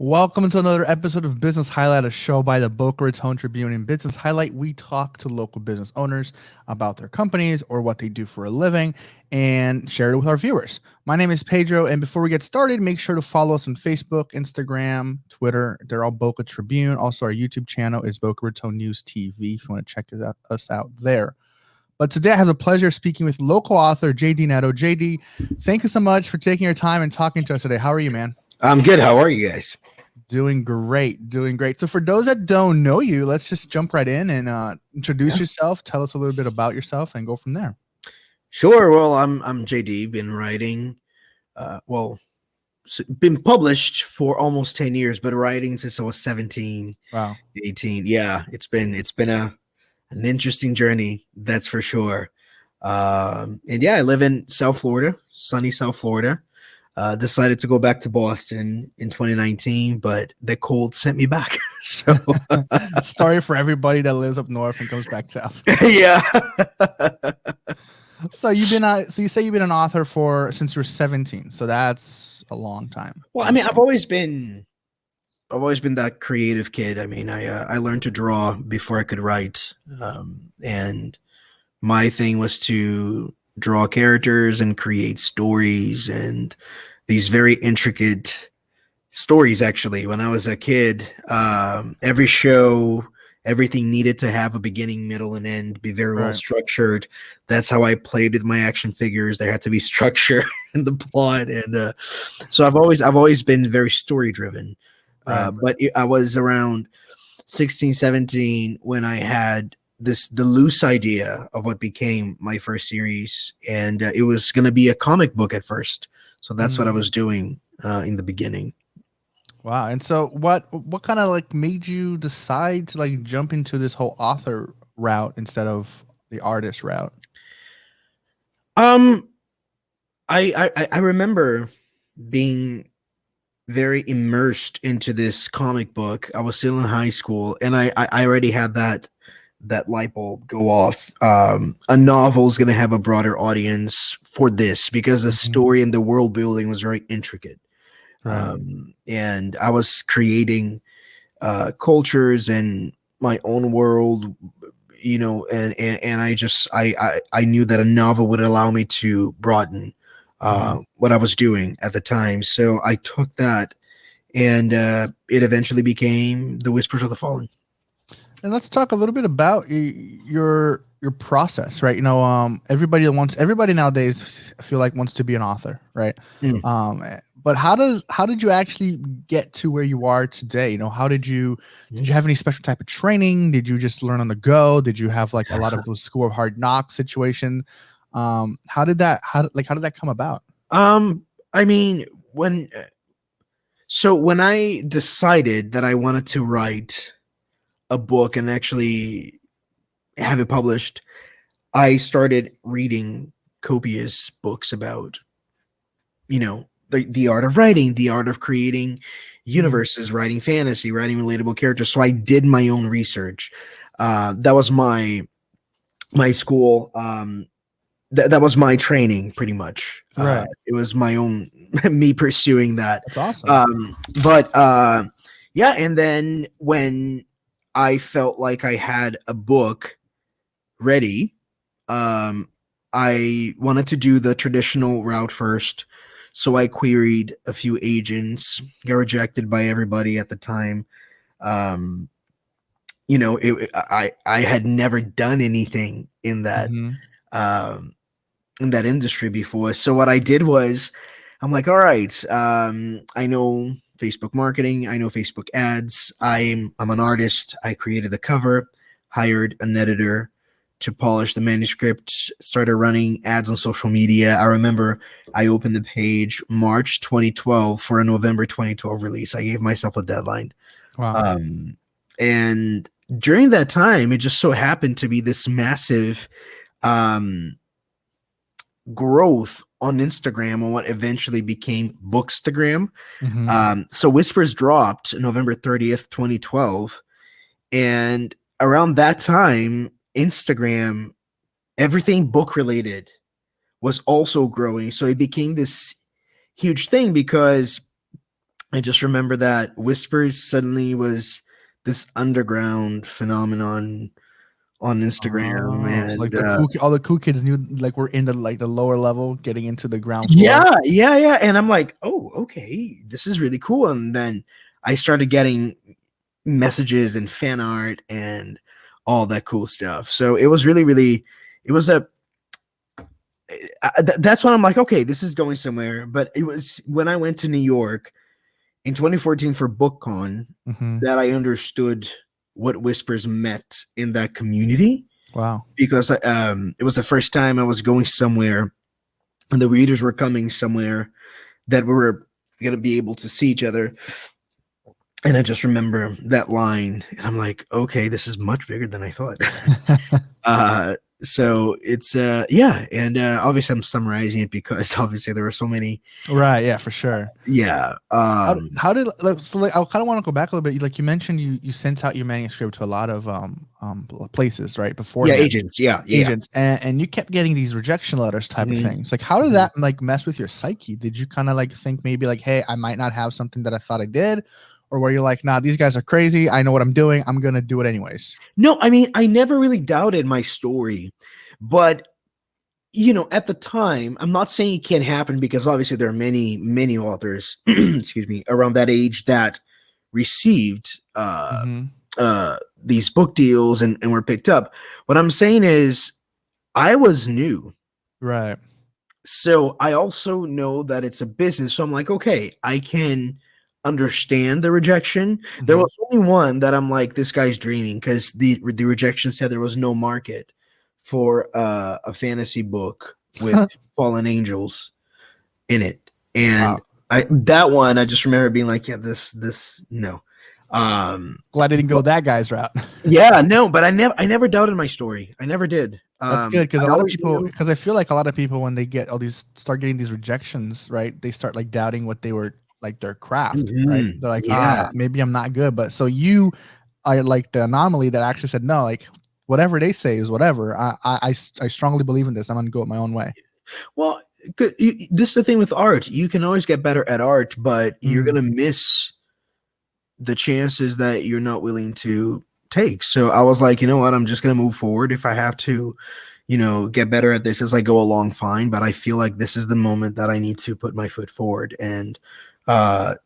Welcome to another episode of Business Highlight, a show by the Boca Raton Tribune. In Business Highlight, we talk to local business owners about their companies or what they do for a living and share it with our viewers. My name is Pedro, and before we get started, make sure to follow us on Facebook, Instagram, Twitter. They're all Boca Tribune. Also, our YouTube channel is Boca Raton News TV if you want to check us out there. But today I have the pleasure of speaking with local author JD Netto. JD, thank you so much for taking your time and talking to us today. How are you, man? I'm good. How are you guys? Doing great, doing great. So for those that don't know you, let's just jump right in and introduce yourself. Tell us a little bit about yourself and go from there. Sure. Well, I'm JD. Been writing, been published for almost 10 years, but writing since I was 17, Wow. 18. Yeah, it's been an interesting journey, that's for sure. And yeah, I live in South Florida, sunny South Florida. Decided to go back to Boston in 2019, but the cold sent me back. So story for everybody that lives up north and comes back south. Yeah. So you say you've been an author since you were 17. So that's a long time. Well, I mean, I've always been that creative kid. I mean, I learned to draw before I could write, and my thing was to draw characters and create stories, and these very intricate stories. Actually, when I was a kid, every show, everything needed to have a beginning, middle, and end, be very well structured. That's how I played with my action figures. There had to be structure in the plot, and so I've always been very story driven. But I was around 16, 17 when I had the loose idea of what became my first series, and it was going to be a comic book at first. So that's what I was doing in the beginning. Wow. And so what kind of like made you decide to like jump into this whole author route instead of the artist route? I remember being very immersed into this comic book. I was still in high school, and I already had that light bulb go off. A novel is going to have a broader audience for this because the story and the world building was very intricate. And I was creating cultures and my own world, you know, and I knew that a novel would allow me to broaden what I was doing at the time. So I took that, and it eventually became The Whispers of the Fallen. And let's talk a little bit about your process, right? You know, everybody nowadays feel like wants to be an author, right? But how did you actually get to where you are today? You know, did you have any special type of training? Did you just learn on the go? Did you have like a lot of those School of Hard Knocks situation? How did that come about? I mean, when I decided that I wanted to write a book and actually have it published, I started reading copious books about, you know, the art of writing, the art of creating universes, writing fantasy, writing relatable characters. So I did my own research. That was my school. That was my training, pretty much. It was my own me pursuing that. That's awesome. Yeah, and then when I felt like I had a book ready, I wanted to do the traditional route first. So I queried a few agents, got rejected by everybody at the time. You know, I had never done anything in that industry before. So what I did was, I'm like, all right, I know Facebook marketing, I know Facebook ads. I'm an artist. I created the cover, hired an editor to polish the manuscript, started running ads on social media. I remember I opened the page March 2012 for a November 2012 release. I gave myself a deadline. Wow. And during that time, it just so happened to be this massive growth on Instagram on what eventually became Bookstagram. So Whispers dropped November 30th, 2012. And around that time, Instagram, everything book related was also growing. So it became this huge thing because I just remember that Whispers suddenly was this underground phenomenon on Instagram, Oh, so like and all the cool kids knew like we're in the like the lower level, getting into the ground floor. yeah, yeah, yeah. And I'm like, oh, okay, this is really cool. And then I started getting messages and fan art and all that cool stuff. So it was really, really, it was a, that's when I'm like, okay, this is going somewhere. But it was when I went to New York in 2014 for BookCon Hmm. that I understood what Whispers meant in that community, Wow. because it was the first time I was going somewhere and the readers were coming somewhere that we were going to be able to see each other. And I just remember that line, and I'm like, okay, this is much bigger than I thought. So it's yeah, and obviously I'm summarizing it because obviously there were so many. Right. Yeah, for sure. Yeah. How did like, so like I kind of want to go back a little bit. Like you mentioned, you sent out your manuscript to a lot of places right Yeah, beforehand, agents. Yeah, yeah. agents, and you kept getting these rejection letters type of Mhm, things. Like how did mhm. that like mess with your psyche? Did you kind of like think maybe like, hey, I might not have something that I thought I did, or were you like, nah, these guys are crazy. I know what I'm doing. I'm gonna do it anyways. No, I mean, I never really doubted my story, but at the time, I'm not saying it can't happen because obviously there are many, many authors, excuse me, around that age that received Mm-hmm. these book deals and were picked up. What I'm saying is, I was new. Right. So I also know that it's a business. So I'm like, okay, I can understand the rejection. There Mm-hmm. was only one that I'm like, this guy's dreaming, because the rejection said there was no market for a fantasy book with fallen angels in it. And Wow. that one I just remember being like, yeah, this no. Glad I didn't go that guy's route. Yeah, no, but I never doubted my story. I never did. That's good because a I lot of always people, knew. because I feel like a lot of people when they get all these start getting these rejections, right? They start like doubting what they were like their craft, right? Mhm. They're like, Yeah. maybe I'm not good. But so you, I like the anomaly that actually said no, like whatever they say is whatever. I strongly believe in this. I'm gonna go it my own way. Well, this is the thing with art. You can always get better at art, but you're Mm, gonna miss the chances that you're not willing to take. So I was like, you know what? I'm just gonna move forward. If I have to, get better at this as I go along, fine. But I feel like this is the moment that I need to put my foot forward and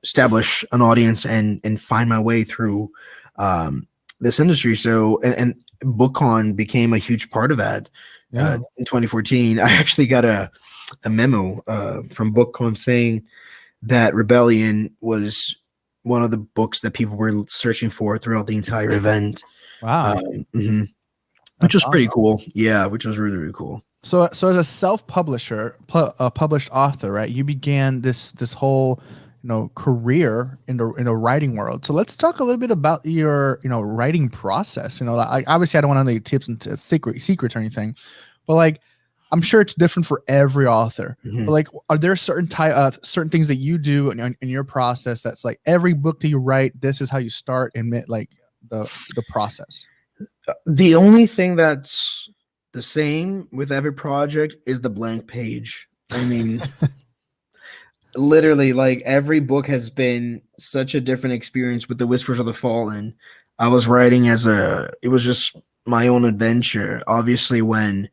establish an audience and find my way through this industry. So and BookCon became a huge part of that. yeah. In 2014, I actually got a memo from BookCon saying that Rebellion was one of the books that people were searching for throughout the entire event. Wow. Mhm. Which That's was pretty awesome. cool. Yeah, which was really, really cool. So as a self-publisher, a published author, right? You began this whole, career in the writing world. So let's talk a little bit about your, writing process. Like obviously I don't want any tips and secrets or anything, but like I'm sure it's different for every author. But Mhm. like, are there certain things that you do in your process that's like every book that you write, this is how you start and like the process? The only thing that's the same with every project is the blank page. I mean, literally, like every book has been such a different experience. With the Whispers of the Fallen, I was writing it was just my own adventure. Obviously, when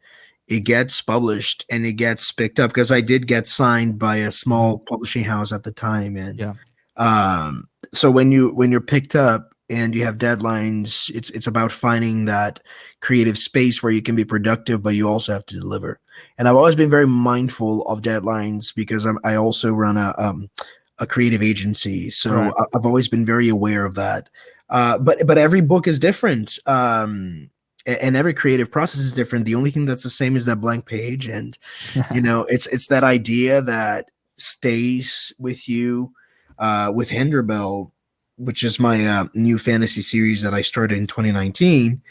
it gets published and it gets picked up, because I did get signed by a Mhm. small publishing house at the time, and Yeah. so when you're picked up and you have deadlines, it's about finding that creative space where you can be productive, but you also have to deliver. And I've always been very mindful of deadlines because I also run a creative agency, so Right. I've always been very aware of that. But every book is different, and every creative process is different. The only thing that's the same is that blank page, and it's that idea that stays with you. With Hinderbell, which is my new fantasy series that I started in 2019.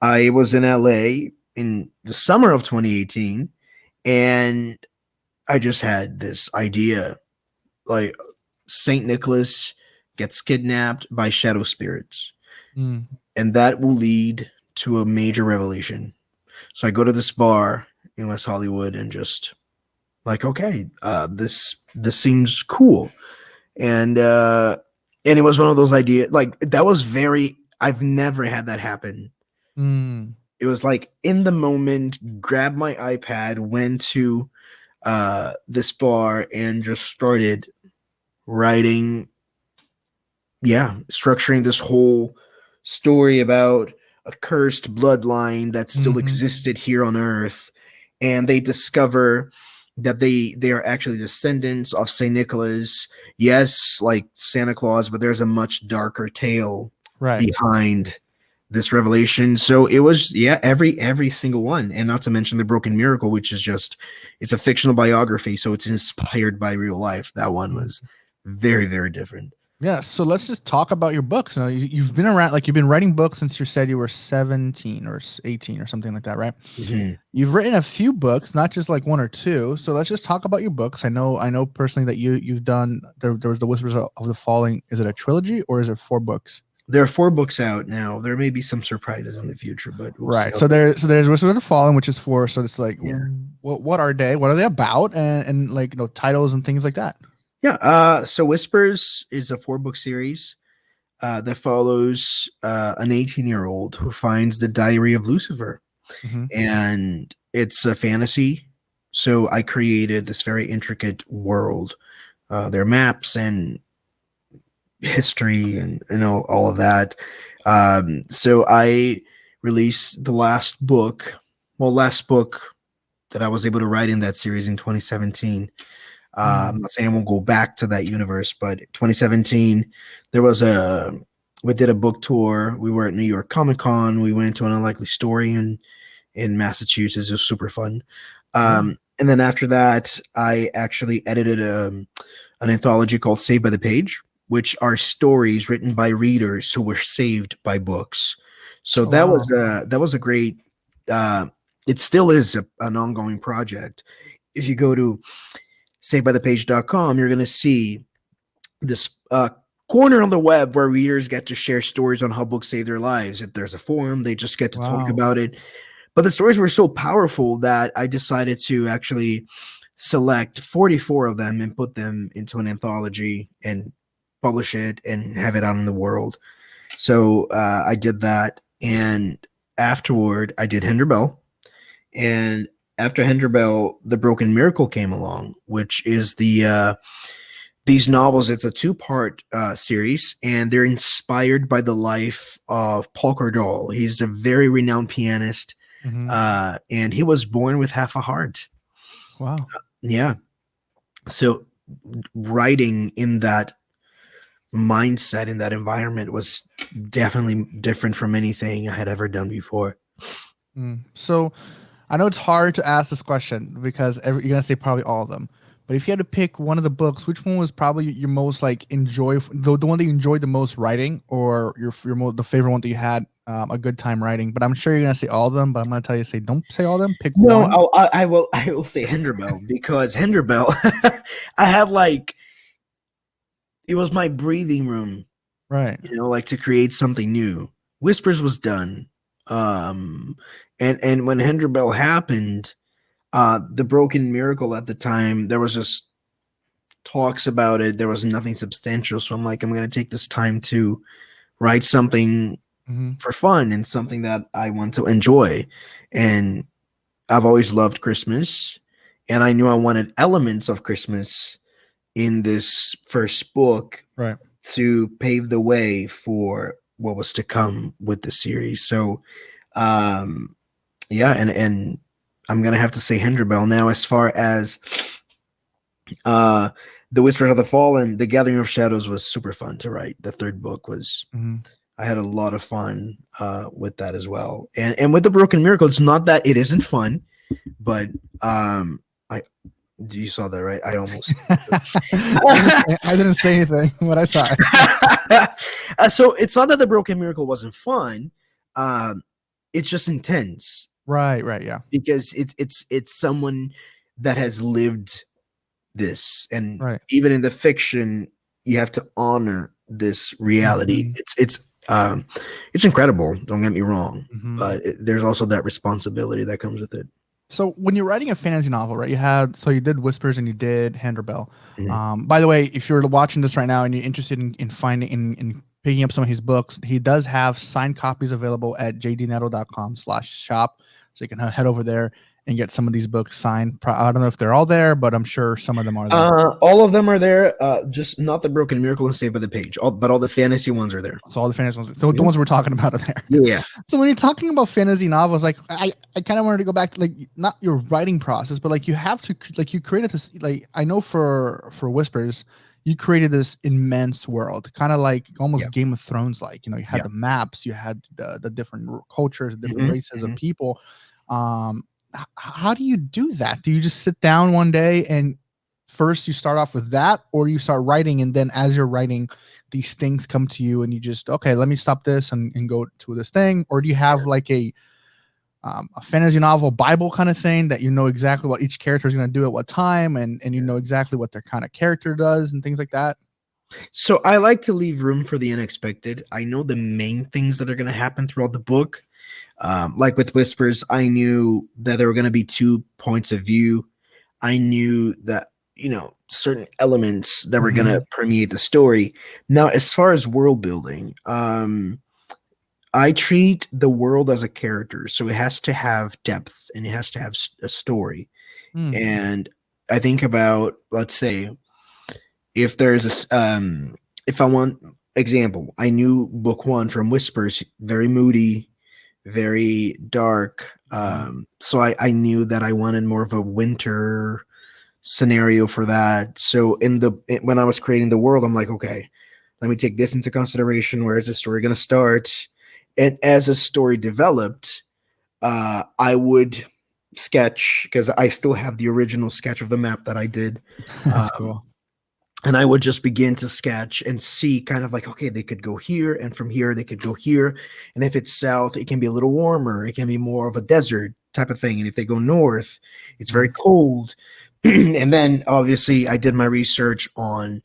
I was in LA in the summer of 2018, and I just had this idea, like, Saint Nicholas gets kidnapped by shadow spirits, Mm. and that will lead to a major revelation. So I go to this bar in West Hollywood and just like, okay, this seems cool. and it was one of those ideas like that was very. I've never had that happen. Mm, It was like in the moment, grabbed my iPad, went to this bar, and just started writing, yeah, structuring this whole story about a cursed bloodline that still mhm. existed here on Earth, and they discover that they are actually descendants of Saint Nicholas. Yes, like Santa Claus, but there's a much darker tale Right. behind this revelation. So it was, yeah, every single one, and not to mention the Broken Miracle, which is just it's a fictional biography, so it's inspired by real life. That one Mm. was very very different. Yeah, so let's just talk about your books. You've been around, like you've been writing books since you said you were 17 or 18 or something like that, right? Mhm. You've written a few books, not just like one or two. So let's just talk about your books. I know personally that you've done there was the Whispers of the Falling. Is it a trilogy or is it four books? There are 4 books out now. There may be some surprises in the future, but we'll see Right. how So they go. there's Whispers of the Fallen, which is four. So it's like Yeah. what are they? What are they about? And like titles and things like that. Yeah. So Whispers is a 4 book series that follows an 18-year-old who finds the Diary of Lucifer, Mm-hmm. and it's a fantasy. So I created this very intricate world. There are maps and history and all of that. So I released the last book that I was able to write in that series in 2017. I'm not saying I won't go back to that universe, but 2017 there was we did a book tour. We were at New York Comic Con. We went to an unlikely story in Massachusetts. It was super fun. Yeah. And then after that, I actually edited an anthology called Saved by the Page, which are stories written by readers who were saved by books. So Oh wow. that was a great. Uh, it still is an ongoing project. If you go to savebythepage.com, you're going to see this corner on the web where readers get to share stories on how books save their lives. If there's a forum, they just get to talk Wow. about it. But the stories were so powerful that I decided to actually select 44 of them and put them into an anthology and publish it and have it out in the world. So I did that. And afterward, I did Hinder Bell. And after Hinder Bell, The Broken Miracle came along, which is these novels. It's a 2-part series, and they're inspired by the life of Paul Cardall. He's a very renowned pianist, Mm-hmm. and he was born with half a heart. Wow. Yeah. So writing in that mindset, in that environment, was definitely different from anything I had ever done before. So I know it's hard to ask this question because you're gonna say probably all of them. But if you had to pick one of the books, which one was probably your most like the one that you enjoyed the most writing, or the favorite one that you had a good time writing? But I'm sure you're gonna say all of them. But I'm gonna tell you, say don't say all of them. Pick No, one. I will say Henderbell because Henderbell, I had like it was my breathing room, Right. like to create something new. Whispers was done, um, and when Henderbell happened, the Broken Miracle at the time, there was just talks about it. There was nothing substantial, so I'm like, I'm gonna take this time to write something Mm-hmm. for fun and something that I want to enjoy, and I've always loved Christmas, and I knew I wanted elements of Christmas in this first book Right. to pave the way for what was to come with the series. So, um, yeah, and I'm gonna have to say Hinderbell now. As far as uh, the Whispers of the Fallen, the Gathering of Shadows was super fun to write. The third book was. Mm-hmm. I had a lot of fun with that as well, and with the Broken Miracle, it's not that it isn't fun, but I you saw that, right? I almost I didn't say anything when I saw it. so it's not that the Broken Miracle wasn't fun. Um, it's just intense Right. Right. Yeah. because it's someone that has lived this, and Right. even in the fiction, you have to honor this reality. Mm-hmm. It's incredible. Don't get me wrong, Mm-hmm. but there's also that responsibility that comes with it. So when you're writing a fantasy novel, right? You did Whispers and you did Handerbell. Mhm. By the way, if you're watching this right now and you're interested in finding in picking up some of his books, he does have signed copies available at jdnetto.com/shop. So you can head over there and get some of these books signed. I don't know if they're all there, but I'm sure some of them are there. All of them are there. Just not the Broken Miracle and Saved by the Page. But all the fantasy ones are there. So all the fantasy ones, the Yeah. ones we're talking about are there. Yeah. So when you're talking about fantasy novels, like I kind of wanted to go back to like not your writing process, but like you have to like you created this like I know for Whispers, you created this immense world, kind of like Yeah. almost Game of Thrones like. You had Yeah. the maps, you had the different cultures, the different Mhm, races of mhm. people. How do you do that? Do you just sit down one day and first you start off with that, or you start writing and then as you're writing these things come to you and you just okay, let me stop this and go to this thing? Or do you have like a fantasy novel bible kind of thing that you know exactly what each character is going to do at what time, and you know exactly what their kind of character does and things like that? So I like to leave room for the unexpected. I know the main things that are going to happen throughout the book. Like with Whispers, I knew that there were going to be two points of view. I knew that, certain elements that were going to Mhm. permeate the story. Now, as far as world building, I treat the world as a character. So it has to have depth and it has to have a story. Mm. And I think about, let's say, if there's if I want example, I knew book one from Whispers, very moody, very dark. Mhm. So I knew that I wanted more of a winter scenario for that. So when I was creating the world, I'm like, okay, let me take this into consideration. Where is the story going to start? And as a story developed, I would sketch because I still have the original sketch of the map that I did. That's Um, cool. and I would just begin to sketch and see kind of like, okay, they could go here, and from here they could go here. And if it's south, it can be a little warmer. It can be more of a desert type of thing. And if they go north, it's very Mhm. cold. And then obviously I did my research on,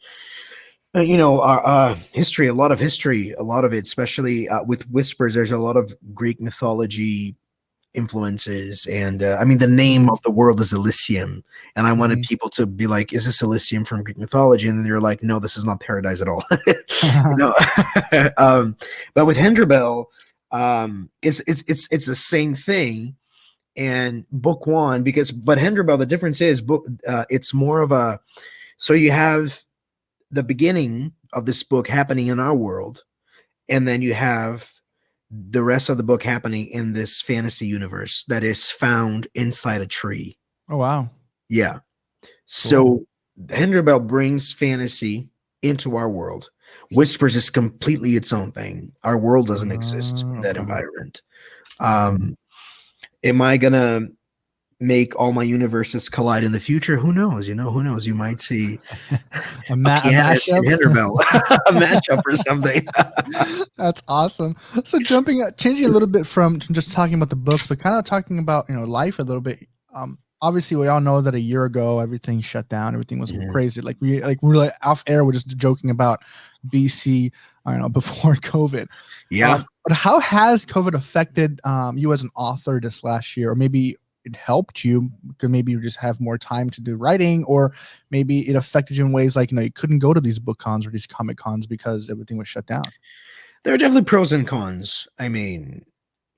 history, a lot of history, a lot of it, especially with Whispers. There's a lot of Greek mythology influences, and I mean the name Mhm. of the world is Elysium, and I wanted Mhm. people to be like, is this Elysium from Greek mythology? And then they're like, no, this is not paradise at all. you know but with Henderbell, it's the same thing. And book one, but Henderbell, the difference is it's more of a, so you have the beginning of this book happening in our world, and then you have the rest of the book happening in this fantasy universe that is found inside a tree. Oh wow, Yeah. cool. So Henderbell brings fantasy into our world. Whispers is completely its own thing. Our world doesn't exist in that Okay. environment. Okay. Um, am I gonna make all my universes collide in the future? Who knows? Who knows? You might see a A pianist mashup. in Henderbell, a matchup or something. That's awesome. So changing a little bit from just talking about the books, but kind of talking about life a little bit. Obviously, we all know that a year ago everything shut down, everything was Mhm. crazy. We were like off air, we're just joking about BC, I don't know, before COVID. Yeah. But how has COVID affected you as an author this last year, or maybe it helped you because maybe you just have more time to do writing, or maybe it affected you in ways like you couldn't go to these book cons or these comic cons because everything was shut down. There are definitely pros and cons. I mean,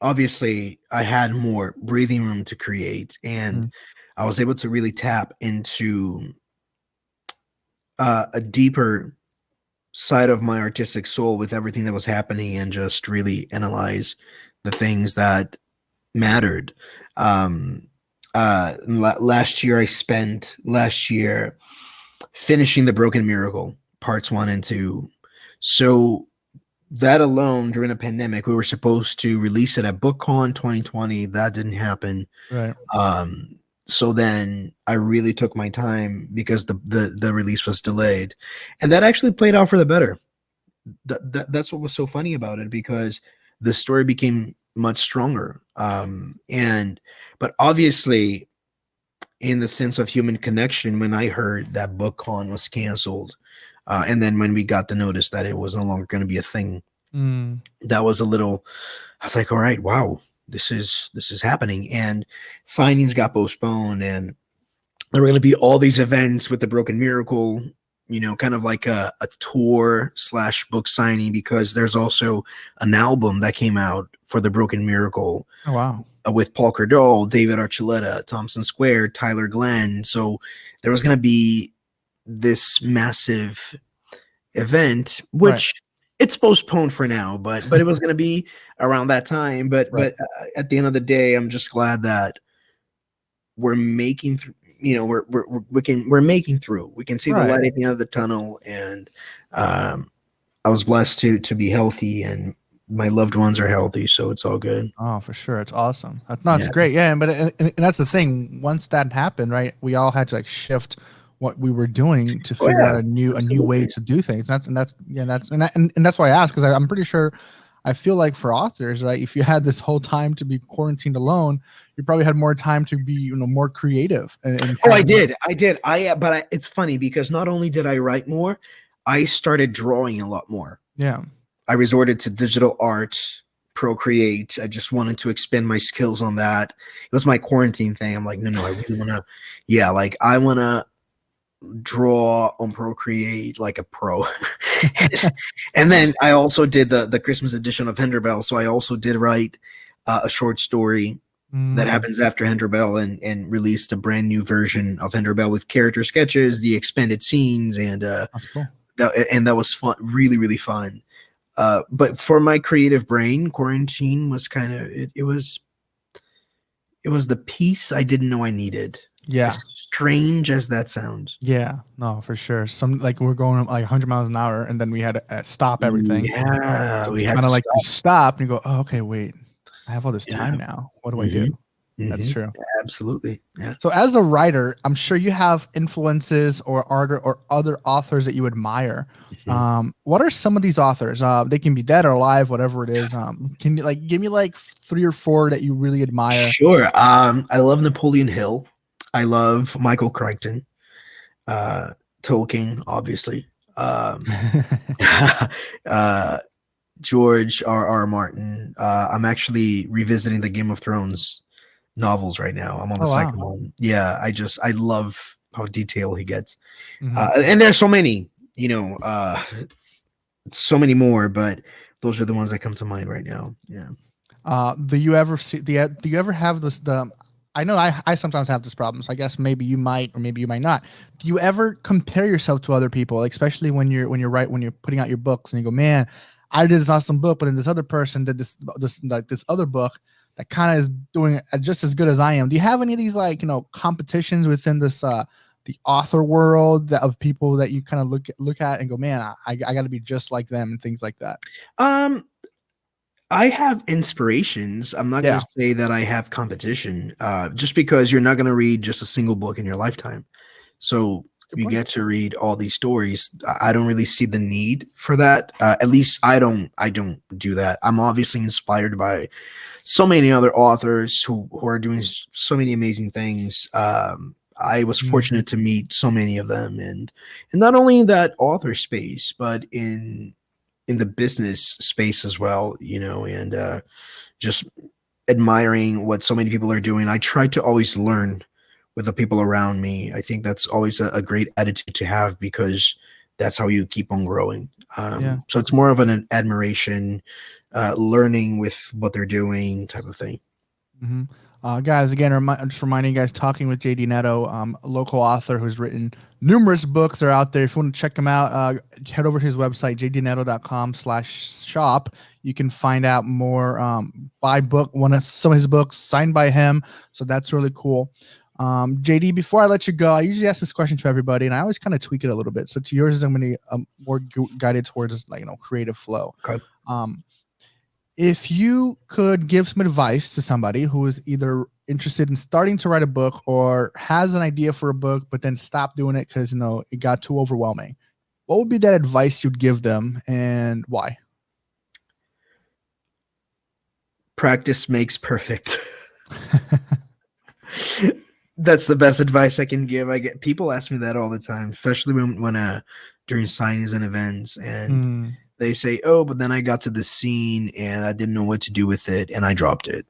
obviously, I had more breathing room to create, and Mm, I was able to really tap into a deeper side of my artistic soul with everything that was happening and just really analyze the things that mattered. Um, last year finishing The Broken Miracle, parts one and two. So that alone, during a pandemic, we were supposed to release it at BookCon 2020. That didn't happen. right. So then I really took my time because the release was delayed, and that actually played out for the better. That's what was so funny about it, because the story became much stronger. And but obviously, in the sense of human connection, when I heard that BookCon was canceled, and then when we got the notice that it was no longer going to be a thing, Mm, that was a little, I was like, all right, wow. this is happening. And signings got postponed, and there were going to be all these events with the Broken Miracle, kind of like a tour slash book signing, because there's also an album that came out for the Broken Miracle Oh wow. with Paul Cardole, David Archuleta, Thompson Square, Tyler Glenn. So there was going to be this massive event, Right. which it's postponed for now, but it was going to be around that time. But Right. at the end of the day, I'm just glad that we're making through. We're making through. We can see the Right. light at the end of the tunnel, and I was blessed to be healthy, and my loved ones are healthy, so it's all good. Oh, for sure. It's awesome. No, it's Yeah. great. Yeah. But and that's the thing. Once that happened, right, we all had to like shift what we were doing to Oh figure yeah, out a new way absolutely. to do things. That's yeah. And that's why I asked, because I'm pretty sure. I feel like for authors, right, if you had this whole time to be quarantined alone, you probably had more time to be, more creative and Oh, kind I of, did. I did. It's funny because not only did I write more, I started drawing a lot more. yeah. I resorted to digital art, Procreate. I just wanted to expand my skills on that. It was my quarantine thing. I'm like, no, I really want to, yeah, like I want to draw on Procreate like a pro. And then I also did the Christmas edition of Henderbell. So I also did write a short story that Mm, happens after Henderbell, and released a brand new version of Henderbell with character sketches, the expanded scenes, and that's cool. that was fun, really, really fun. But for my creative brain, quarantine was kind of it was the peace I didn't know I needed. As Yeah. strange as that sounds. Yeah, no, for sure. Some like we're going like 100 miles an hour, and then we had to stop everything. Yeah, So we it's had kind to of like you stop. stop and you go, oh, okay, wait, I have all this Yeah. time now. What do I Hmm. do? That's Hmm. true. Absolutely. Yeah. So as a writer, I'm sure you have influences or art or other authors that you admire. Mhm. What are some of these authors? They can be dead or alive, whatever it is. Can you like give me like three or four that you really admire? Sure. I love Napoleon Hill. I love Michael Crichton. Uh, Tolkien, obviously. uh, George R. Martin. I'm actually revisiting the Game of Thrones novels right now. I'm on the Oh wow. second one. Yeah, I love how detailed he gets. Hmm. And there's so many, so many more, but those are the ones that come to mind right now. Yeah. Do you ever see do you ever have this the I know I sometimes have this problem, so I guess maybe you might or maybe you might not. Do you ever compare yourself to other people, like especially when you're putting out your books and you go, man, I did this awesome book, but then this other person did this other book that kind of is doing just as good as I am. Do you have any of these like competitions within this the author world of people that you kind of look at and go, man, I got to be just like them and things like that? Um, I have inspirations. I'm not going Yeah, to say that I have competition, just because you're not going to read just a single book in your lifetime. So good you point. get to read all these stories. I don't really see the need for that. At least I don't. I don't do that. I'm obviously inspired by so many other authors who are doing so many amazing things. I was Mhm. fortunate to meet so many of them, and not only in that author space, but in the business space as well. And just admiring what so many people are doing. I try to always learn with the people around me. I think that's always a great attitude to have, because that's how you keep on growing. Yeah. So it's more of an admiration, learning with what they're doing type of thing. Hmm. Guys, again, just reminding you guys, talking with JD Netto, a local author who's written numerous books. They're out there. If you want to check them out, head over to his website, jdnetto.com/shop. You can find out more, buy book, some of his books signed by him. So that's really cool. JD, before I let you go, I usually ask this question to everybody, and I always kind of tweak it a little bit. So to yours, I'm going to more guided towards like creative flow. Okay. Um, if you could give some advice to somebody who is either interested in starting to write a book or has an idea for a book but then stopped doing it because it got too overwhelming, what would be that advice you'd give them and why? Practice makes perfect. That's the best advice I can give. I get people ask me that all the time, especially when during signings and events, and Mm. they say, oh, but then I got to the scene and I didn't know what to do with it and I dropped it.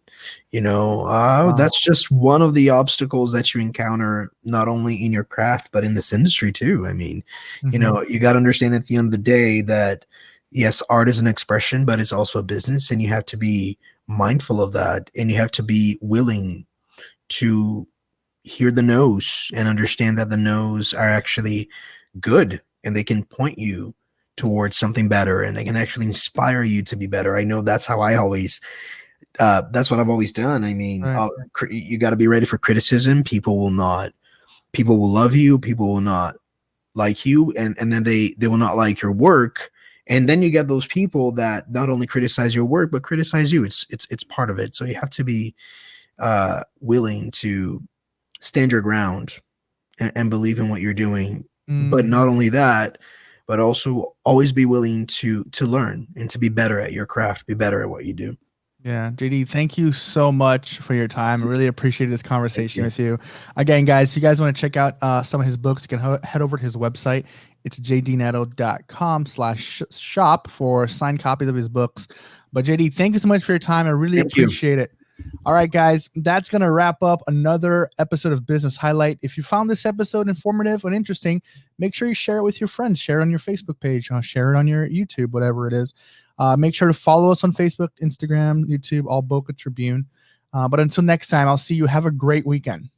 Wow. That's just one of the obstacles that you encounter, not only in your craft, but in this industry too. I mean, Hmm. you got to understand at the end of the day that yes, art is an expression, but it's also a business, and you have to be mindful of that, and you have to be willing to hear the no's and understand that the no's are actually good and they can point you towards something better and they can actually inspire you to be better. I know that's how I always that's what I've always done. I mean, Right. you got to be ready for criticism. People will love you, people will not like you, and then they will not like your work. And then you get those people that not only criticize your work but criticize you. It's part of it. So you have to be willing to stand your ground and believe in what you're doing. But Mm. not only that, but also always be willing to learn and to be better at your craft, be better at what you do. Yeah, JD, thank you so much for your time. I really appreciate this Thank conversation you. with you. Again, guys, if you guys want to check out some of his books, you can head over to his website. It's jdnetto.com/shop for signed copies of his books. But JD, thank you so much for your time. I really Thank you. appreciate it. All right, guys, that's going to wrap up another episode of Business Highlight. If you found this episode informative and interesting, make sure you share it with your friends. Share it on your Facebook page, share it on your YouTube, whatever it is. Make sure to follow us on Facebook, Instagram, YouTube, all Boca Tribune. But until next time, I'll see you. Have a great weekend.